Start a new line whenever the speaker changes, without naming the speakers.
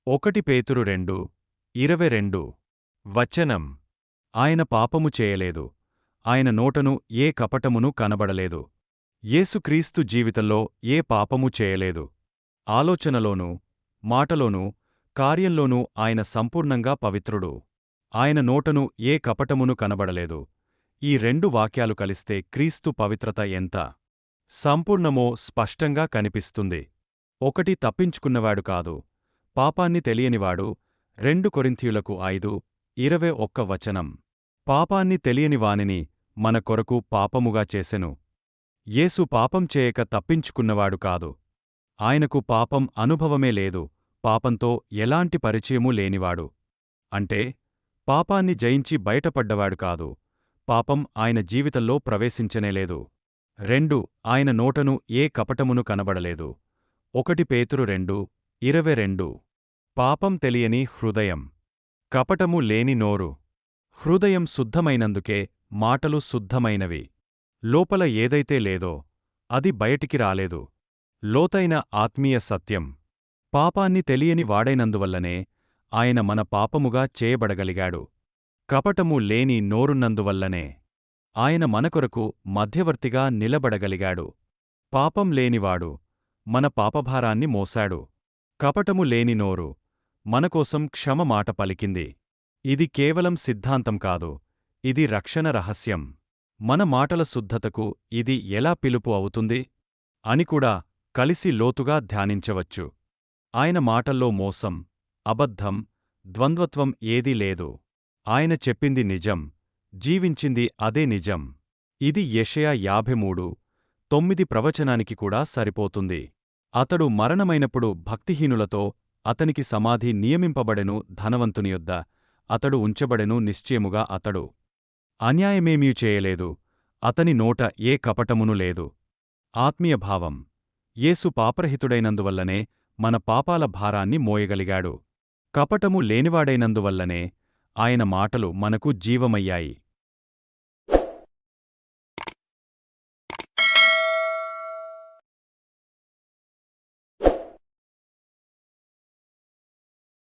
1 పేతురు 2:22 వచనం. ఆయన పాపము చేయలేదు. ఆయన నోటను ఏ కపటమును కనబడలేదు. యేసుక్రీస్తు జీవితంలో ఏ పాపమూ చేయలేదు. ఆలోచనలోనూ, మాటలోనూ, కార్యంలోనూ ఆయన సంపూర్ణంగా పవిత్రుడు. ఆయన నోటను ఏ కపటమును కనబడలేదు. ఈ 2 వాక్యాలు కలిస్తే క్రీస్తు పవిత్రత ఎంత సంపూర్ణమో స్పష్టంగా కనిపిస్తుంది. 1 తప్పించుకున్నవాడు కాదు, పాపాన్ని తెలియనివాడు. 2 కొరింథీయులకు 5:21 వచనం. పాపాన్ని తెలియని వానిని మన కొరకు పాపముగా చేసెను. యేసు పాపం చేయక తప్పించుకున్నవాడు కాదు. ఆయనకు పాపం అనుభవమే లేదు, పాపంతో ఎలాంటి పరిచయమూ లేనివాడు. అంటే పాపాన్ని జయించి బయటపడ్డవాడు కాదు, పాపం ఆయన జీవితంలో ప్రవేశించనేలేదు. 2 ఆయన నోటను ఏ కపటమును కనబడలేదు. 1 పేతురు 2:22 పాపం తెలియని హృదయం, కపటము లేని నోరు. హృదయం శుద్ధమైనందుకే మాటలు శుద్ధమైనవి. లోపల ఏదైతే లేదో అది బయటికి రాలేదు. లోతైన ఆత్మీయ సత్యం. పాపాన్ని తెలియని వాడైనందువల్లనే ఆయన మన పాపముగా చేయబడగలిగాడు. కపటము లేని నోరున్నందువల్లనే ఆయన మనకొరకు మధ్యవర్తిగా నిలబడగలిగాడు. పాపం లేనివాడు మన పాపభారాన్ని మోశాడు. కపటము లేని నోరు మనకోసం క్షమ మాట పలికింది. ఇది కేవలం సిద్ధాంతం కాదు, ఇది రక్షణ రహస్యం. మన మాటల శుద్ధతకు ఇది ఎలా పిలుపు అవుతుంది అని కూడా కలిసి లోతుగా ధ్యానించవచ్చు. ఆయన మాటల్లో మోసం, అబద్ధం, ద్వంద్వత్వం ఏదీ లేదు. ఆయన చెప్పింది నిజం, జీవించింది అదే నిజం. ఇది యెషయా 53:9 ప్రవచనానికి కూడా సరిపోతుంది. అతడు మరణమైనప్పుడు భక్తిహీనులతో అతనికి సమాధి నియమింపబడెను. ధనవంతుని యొద్ద అతడు ఉంచబడెను. నిశ్చయముగా అతడు అన్యాయమేమీ చేయలేదు, అతని నోట ఏ కపటమును లేదు. ఆత్మీయ భావం. యేసు పాపరహితుడైనందువల్లనే మన పాపాల భారాన్ని మోయగలిగాడు. కపటము లేనివాడైనందువల్లనే ఆయన మాటలు మనకు జీవమయ్యాయి.